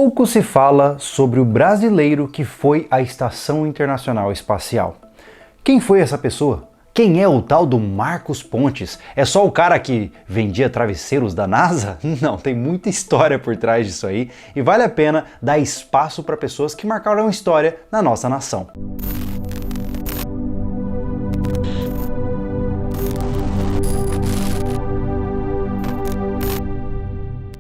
Pouco se fala sobre o brasileiro que foi à Estação Internacional Espacial. Quem foi essa pessoa? Quem é o tal do Marcos Pontes? É só o cara que vendia travesseiros da NASA? Não, tem muita história por trás disso aí e vale a pena dar espaço para pessoas que marcaram história na nossa nação.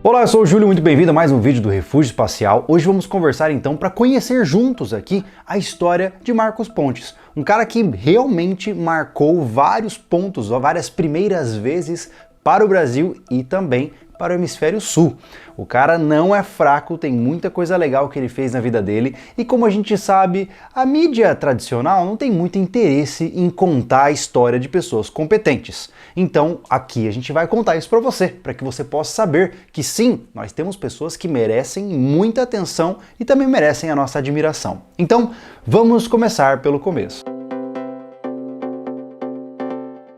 Olá, eu sou o Júlio, muito bem-vindo a mais um vídeo do Refúgio Espacial. Hoje vamos conversar então para conhecer juntos aqui a história de Marcos Pontes, um cara que realmente marcou vários pontos, várias primeiras vezes para o Brasil e também para o Hemisfério Sul. O cara não é fraco, tem muita coisa legal que ele fez na vida dele e, como a gente sabe, a mídia tradicional não tem muito interesse em contar a história de pessoas competentes. Então aqui a gente vai contar isso para que você possa saber que sim, nós temos pessoas que merecem muita atenção e também merecem a nossa admiração. Então vamos começar pelo começo.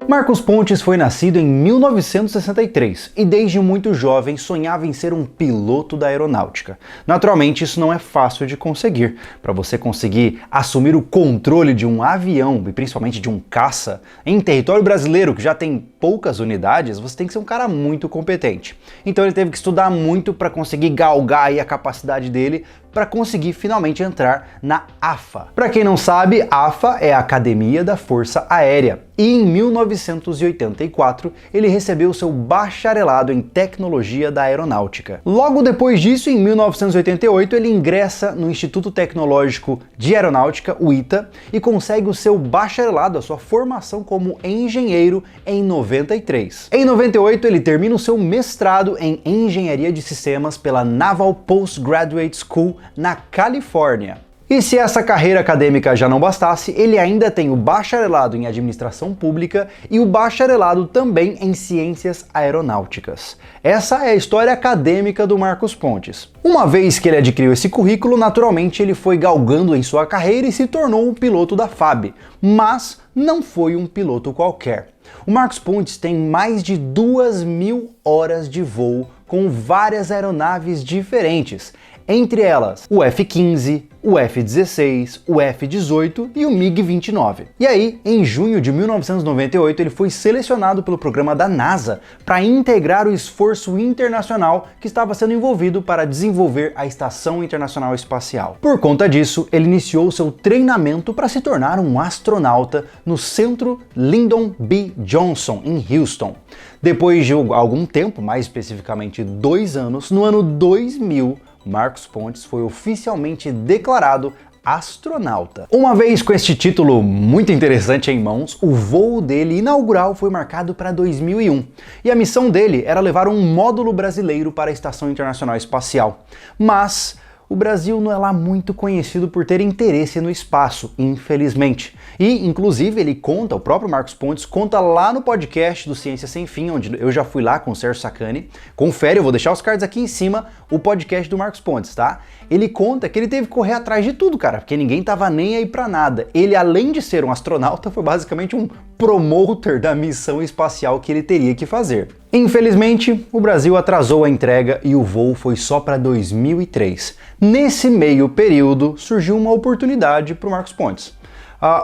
Marcos Pontes foi nascido em 1963 e desde muito jovem sonhava em ser um piloto da aeronáutica. Naturalmente isso não é fácil de conseguir. Para você conseguir assumir o controle de um avião e principalmente de um caça em território brasileiro que já tem poucas unidades, você tem que ser um cara muito competente. Então ele teve que estudar muito para conseguir galgar aí a capacidade dele para conseguir finalmente entrar na AFA. Para quem não sabe, AFA é a Academia da Força Aérea. E em 1984 ele recebeu seu bacharelado em Tecnologia da Aeronáutica. Logo depois disso, em 1988, ele ingressa no Instituto Tecnológico de Aeronáutica, o ITA, e consegue o seu bacharelado, a sua formação como engenheiro em 93. Em 98 ele termina o seu mestrado em Engenharia de Sistemas pela Naval Postgraduate School na Califórnia. E se essa carreira acadêmica já não bastasse, ele ainda tem o bacharelado em Administração Pública e o bacharelado também em Ciências Aeronáuticas. Essa é a história acadêmica do Marcos Pontes. Uma vez que ele adquiriu esse currículo, naturalmente ele foi galgando em sua carreira e se tornou um piloto da FAB, mas não foi um piloto qualquer. O Marcos Pontes tem mais de 2.000 horas de voo com várias aeronaves diferentes, entre elas o F-15, o F-16, o F-18 e o MiG-29. E aí, em junho de 1998, ele foi selecionado pelo programa da NASA para integrar o esforço internacional que estava sendo envolvido para desenvolver a Estação Internacional Espacial. Por conta disso, ele iniciou seu treinamento para se tornar um astronauta no Centro Lyndon B. Johnson, em Houston. Depois de algum tempo, mais especificamente 2 anos, no ano 2000, Marcos Pontes foi oficialmente declarado astronauta. Uma vez com este título muito interessante em mãos, o voo dele inaugural foi marcado para 2001 e a missão dele era levar um módulo brasileiro para a Estação Internacional Espacial. Mas o Brasil não é lá muito conhecido por ter interesse no espaço, infelizmente. E, inclusive, o próprio Marcos Pontes conta lá no podcast do Ciência Sem Fim, onde eu já fui lá com o Sérgio Sacani. Confere, eu vou deixar os cards aqui em cima, o podcast do Marcos Pontes, tá? Ele conta que ele teve que correr atrás de tudo, cara, porque ninguém tava nem aí pra nada. Ele, além de ser um astronauta, foi basicamente um promoter da missão espacial que ele teria que fazer. Infelizmente, o Brasil atrasou a entrega e o voo foi só para 2003. Nesse meio período, surgiu uma oportunidade para o Marcos Pontes.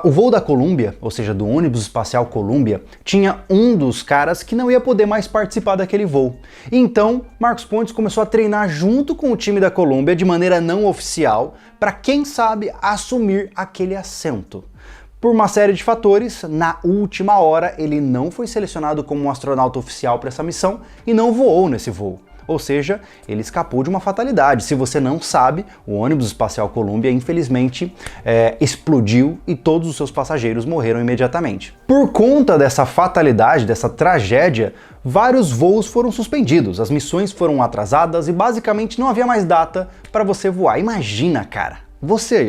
O voo da Columbia, ou seja, do ônibus espacial Columbia, tinha um dos caras que não ia poder mais participar daquele voo. Então, Marcos Pontes começou a treinar junto com o time da Columbia de maneira não oficial, para quem sabe assumir aquele assento. Por uma série de fatores, na última hora ele não foi selecionado como um astronauta oficial para essa missão e não voou nesse voo. Ou seja, ele escapou de uma fatalidade. Se você não sabe, o ônibus espacial Columbia, infelizmente, explodiu e todos os seus passageiros morreram imediatamente. Por conta dessa fatalidade, dessa tragédia, vários voos foram suspendidos, as missões foram atrasadas e basicamente não havia mais data para você voar. Imagina, cara!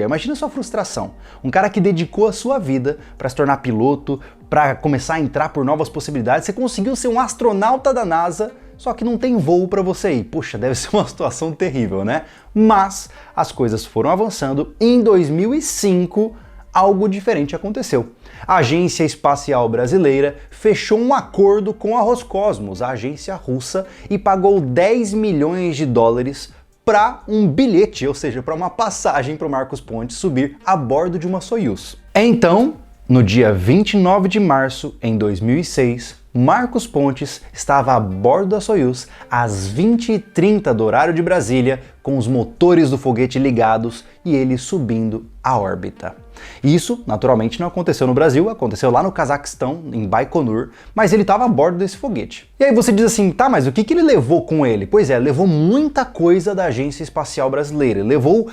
Imagina a sua frustração. Um cara que dedicou a sua vida para se tornar piloto, para começar a entrar por novas possibilidades, você conseguiu ser um astronauta da NASA, só que não tem voo para você ir. Puxa, deve ser uma situação terrível, né? Mas as coisas foram avançando e em 2005 algo diferente aconteceu. A Agência Espacial Brasileira fechou um acordo com a Roscosmos, a agência russa, e pagou 10 milhões de dólares para um bilhete, ou seja, para uma passagem para o Marcos Pontes subir a bordo de uma Soyuz. Então, no dia 29 de março em 2006, Marcos Pontes estava a bordo da Soyuz às 20h30 do horário de Brasília, com os motores do foguete ligados e ele subindo a órbita. Isso, naturalmente, não aconteceu no Brasil, aconteceu lá no Cazaquistão, em Baikonur, mas ele estava a bordo desse foguete. E aí você diz assim, tá, mas o que ele levou com ele? Pois é, levou muita coisa da Agência Espacial Brasileira, ele levou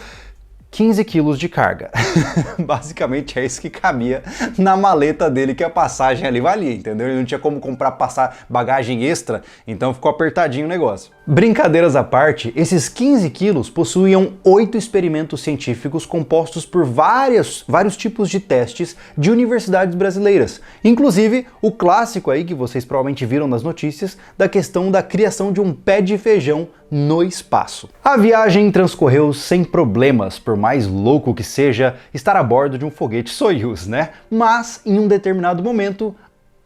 15 quilos de carga. Basicamente é isso que cabia na maleta dele, que a passagem ali valia, entendeu? Ele não tinha como comprar bagagem extra, então ficou apertadinho o negócio. Brincadeiras à parte, esses 15 quilos possuíam 8 experimentos científicos compostos por vários tipos de testes de universidades brasileiras. Inclusive, o clássico aí que vocês provavelmente viram nas notícias, da questão da criação de um pé de feijão no espaço. A viagem transcorreu sem problemas, por mais louco que seja estar a bordo de um foguete Soyuz, né? Mas, em um determinado momento,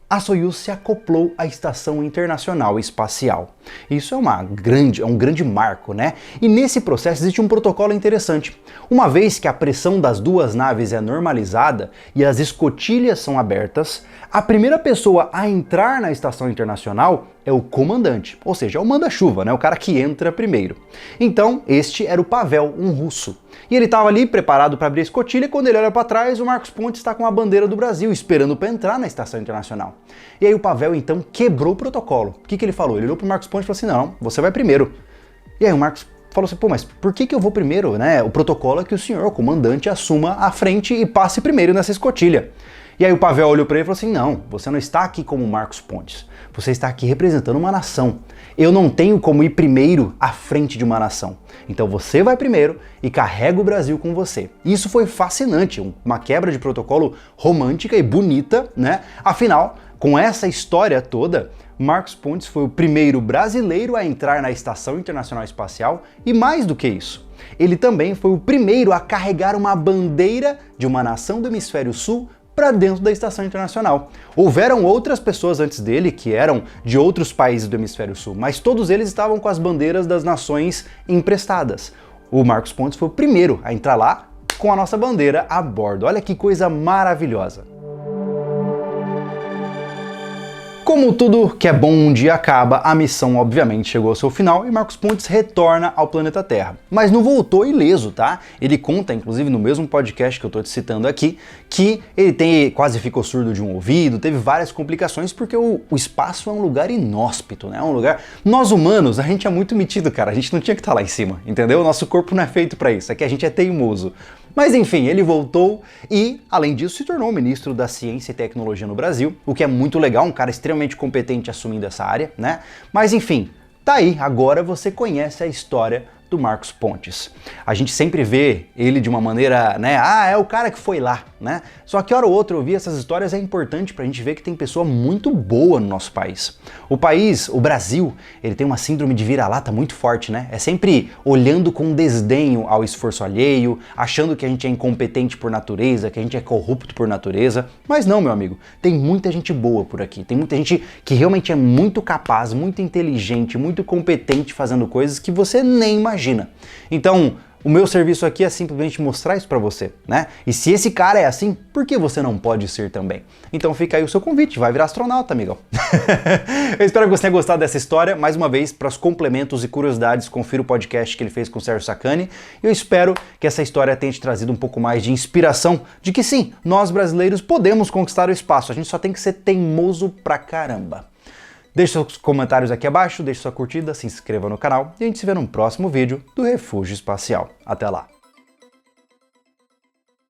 a Soyuz se acoplou à Estação Internacional Espacial. Isso é um grande marco, né? E nesse processo existe um protocolo interessante. Uma vez que a pressão das duas naves é normalizada e as escotilhas são abertas, a primeira pessoa a entrar na Estação Internacional é o comandante, ou seja, é o manda-chuva, né? O cara que entra primeiro. Então, este era o Pavel, um russo. E ele estava ali preparado para abrir a escotilha, e quando ele olha para trás, o Marcos Pontes está com a bandeira do Brasil, esperando para entrar na Estação Internacional. E aí o Pavel, então, quebrou o protocolo. O que ele falou? Ele olhou para o Marcos Pontes e falou assim, não, você vai primeiro. E aí o Marcos falou assim, pô, mas por que eu vou primeiro, né? O protocolo é que o senhor, o comandante, assuma a frente e passe primeiro nessa escotilha. E aí o Pavel olhou para ele e falou assim, não, você não está aqui como Marcos Pontes, você está aqui representando uma nação. Eu não tenho como ir primeiro à frente de uma nação. Então você vai primeiro e carrega o Brasil com você. Isso foi fascinante, uma quebra de protocolo romântica e bonita, né? Afinal, com essa história toda, Marcos Pontes foi o primeiro brasileiro a entrar na Estação Internacional Espacial e mais do que isso, ele também foi o primeiro a carregar uma bandeira de uma nação do Hemisfério Sul para dentro da Estação Internacional. Houveram outras pessoas antes dele que eram de outros países do Hemisfério Sul, mas todos eles estavam com as bandeiras das nações emprestadas. O Marcos Pontes foi o primeiro a entrar lá com a nossa bandeira a bordo. Olha que coisa maravilhosa. Como tudo que é bom um dia acaba, a missão obviamente chegou ao seu final e Marcos Pontes retorna ao planeta Terra. Mas não voltou ileso, tá? Ele conta, inclusive no mesmo podcast que eu tô te citando aqui, que ele quase ficou surdo de um ouvido, teve várias complicações porque o espaço é um lugar inóspito, né? É um lugar... Nós humanos, a gente é muito metido, cara, a gente não tinha que estar lá em cima, entendeu? O nosso corpo não é feito para isso, é que a gente é teimoso. Mas enfim, ele voltou e, além disso, se tornou ministro da Ciência e Tecnologia no Brasil, o que é muito legal, um cara extremamente competente assumindo essa área, né? Mas enfim, tá aí, agora você conhece a história do Marcos Pontes. A gente sempre vê ele de uma maneira, né? Ah, é o cara que foi lá, né? Só que hora ou outra ouvir essas histórias é importante pra gente ver que tem pessoa muito boa no nosso país. O Brasil, ele tem uma síndrome de vira-lata muito forte, né? É sempre olhando com desdenho ao esforço alheio, achando que a gente é incompetente por natureza, que a gente é corrupto por natureza. Mas não, meu amigo, tem muita gente boa por aqui. Tem muita gente que realmente é muito capaz, muito inteligente, muito competente fazendo coisas que você nem imagina. Então, o meu serviço aqui é simplesmente mostrar isso pra você, né? E se esse cara é assim, por que você não pode ser também? Então fica aí o seu convite, vai virar astronauta, amigão. Eu espero que você tenha gostado dessa história. Mais uma vez, para os complementos e curiosidades, confira o podcast que ele fez com o Sérgio Sacani. Eu espero que essa história tenha te trazido um pouco mais de inspiração de que sim, nós brasileiros podemos conquistar o espaço, a gente só tem que ser teimoso pra caramba. Deixe seus comentários aqui abaixo, deixe sua curtida, se inscreva no canal e a gente se vê no próximo vídeo do Refúgio Espacial. Até lá!